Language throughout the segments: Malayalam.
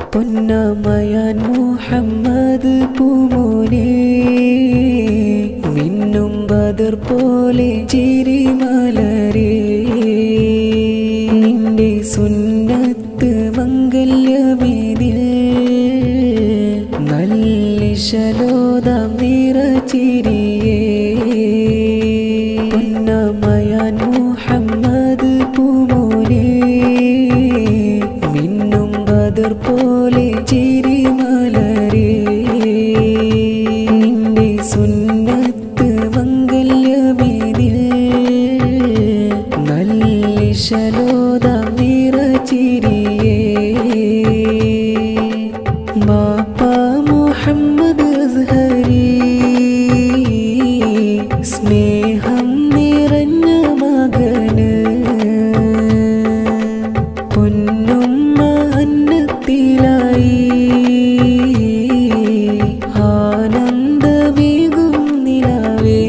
പൊന്നമയാൻ മുഹമ്മദ് പൂമോനെ മിന്നും ബദർ പോലെ ചിരിമലരേ നിന്റെ സുന്നത്ത് മംഗല്യമേതിൽ നല്ലിശലോദം നിറചിരിയേ പൊന്നമയാൻ മുഹമ്മദ് പൂമോനെ മിന്നും ബദർ പോലെ ചിരിമലരേ നിന്റെ സുന്നത്ത് മംഗല്യമേതിൽ നല്ലിശലോദം നിറചിരിയേ ബാപ്പ മുഹമ്മദ് അസ്ഹരി സ്നേഹം നിറഞ്ഞ മകന് പൊന്നുമ്മ അന്നത്തിലായി ആനന്ദമേകും നിലാവേ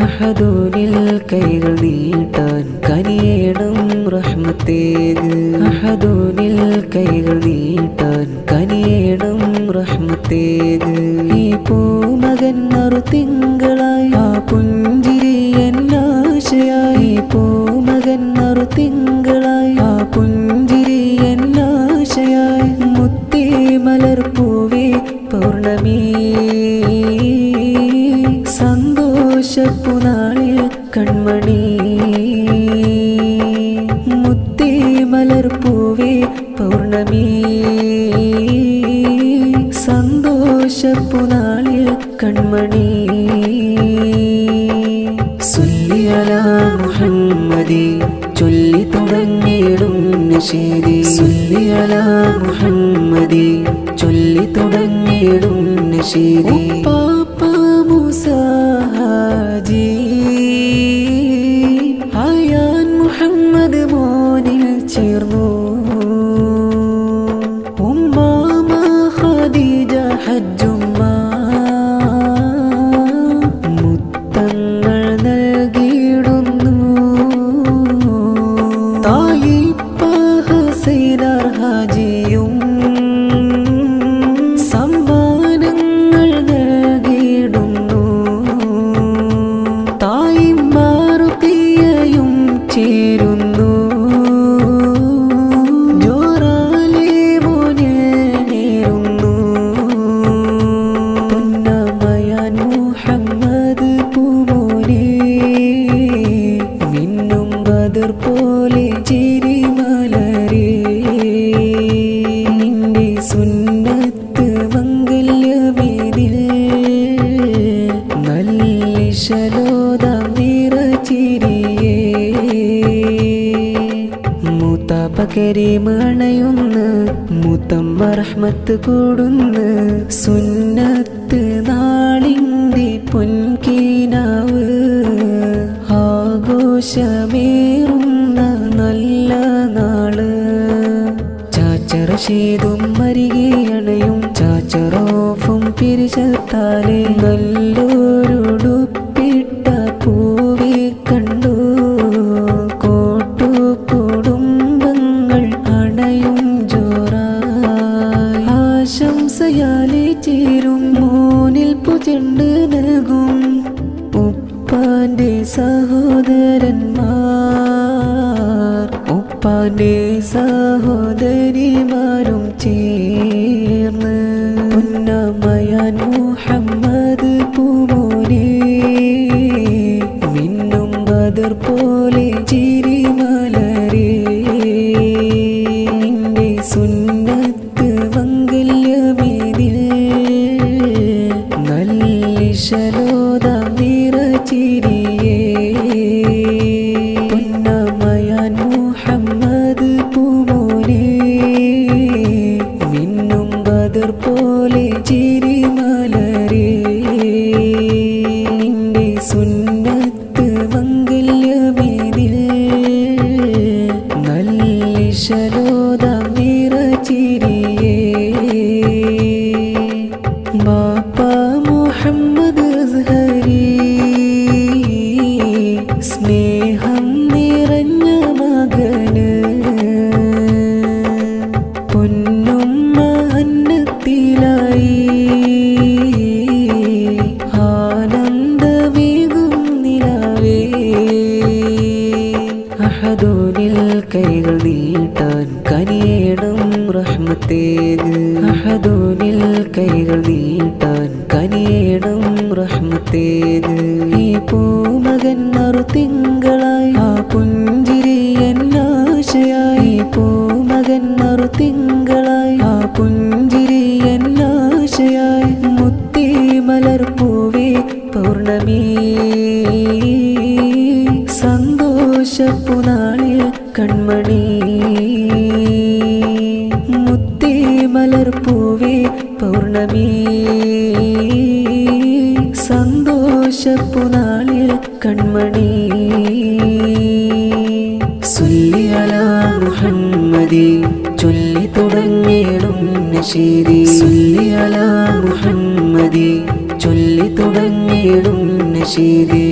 അഹദോനിൽ കൈകൾ നീട്ടാൻ കനിയേണം റഹ്മത്തേക് അഹദോനിൽ കൈകൾ നീട്ടാൻ കനിയേണം റഹ്മത്തേക് ഈ പൂമകൻ നറുതിങ്കളായി ആ പുഞ്ചിരി എന്നാശയായി പൂമകൻ നറുതിങ്കളായി ആ പുഞ്ചിരി എന്നാശയായി മുത്തേ മലർപ്പൂവേ പൗർണമി സന്തോഷപ്പുനാളിൽ കൺമണി മുത്തേ മലർപ്പൂവേ പൗർണമി സന്തോഷപ്പുനാളിൽ കൺമണി സല്ലി അലാ മുഹമ്മദി ചൊല്ലി തുടങ്ങിയിടും നശീദി സല്ലി അലാ മുഹമ്മദി ചൊല്ലി തുടങ്ങിയിടും നശീദി പാപ്പ മൂസ ഹാജി ആയാൻ മുഹമ്മദ് മോനിൽ ചേർന്നു ഉമ്മാമ ഖദീജ ഹജ്ജുമ്മ മുത്തങ്ങൾ നൽകിയിടുന്നു തായിപ്പ ഹസൈനർ ഹാജിയും സമ്മാനങ്ങൾ നൽകിയിടുന്നു തായിമാറുത്തിയയും ചേരുന്നു ജോറാലേ മോനെ നേരുന്നു പൊന്നമയാൻ മുഹമ്മദ് പൂമോനെ മിന്നും ബദർ പോലെ ചിരിമലരേ നിന്റെ സുന്നത്ത് മംഗല്യമേതിൽ നല്ലിശലോദം നിറചിരിയേ മൂത്താപ്പ കരീം അണയുന്ന് മൂത്തമ്മ റഹ്മത്ത് കൂടുന്ന് സുന്നത്ത് നാളിൻ്റെ പൊൻകീനാവ് ആഘോഷമേറുന്ന നല്ല നാള് ചാച്ചറശീതും മരികയണയും ചാച്ചറോഫും പിരിശത്താലെ നല്ലൊരുടുപ്പിട്ട പൂവി കണ്ടു കോട്ടുകുടുംബങ്ങൾ അണയും ജോറായി ആശംസയാലെ ചേരും മോനിൽ പുചെണ്ട് നൽകും ഉപ്പാന്റെ സഹോദരന്മാർ ഉപ്പാന്റെ സഹോദരിമാരും ചേർന്ന് പൊന്നമയാൻ മുഹമ്മദ് പൂമോനെ മിന്നും ബദർ പോലെ ചിരിമലരേ നിന്റെ സുന്നത്ത് മംഗല്യമേതിൽ നല്ലിശലോദം നിറചിരിയേ പൊന്നമയാൻ മുഹമ്മദ് പൂമോനെ മിന്നും ബദർ പോലെ ചിരിമലരേ നിന്റെ സുന്നത്ത് മംഗല്യമേതിൽ നല്ലിശലോദം നിറചിരിയേ ബാപ്പ മുഹമ്മദ് അസ്ഹരി സ്നേഹം നിറഞ്ഞ മകന് കനിയേണം റഹ്മത്തേക്. അഹദൂനിൽ കൈകൾ നീട്ടാൻ കനിയേണം റഹ്മത്തേക്. ഈ പൂമകൻ തിങ്കളായി ആ പുഞ്ചിരി എന്നാശയായി. പൂമകൻ തിങ്കളായി ആ പുഞ്ചിരി എന്നാശയായി. മുത്തി മലർപ്പൂവേ പൗർണമി സന്തോഷപ്പുനാളിൽ കൺമണി. മുത്തി മലർപ്പൂവേ പൗർണമി സന്തോഷപ്പുനാളിൽ കൺമണി. സ്വല്ലി അലാ മുഹമ്മദി ചൊല്ലി തുടങ്ങിയിടും നശീദി. സ്വല്ലി അലാ മുഹമ്മദി ചൊല്ലി തുടങ്ങിയിടും നശീദി.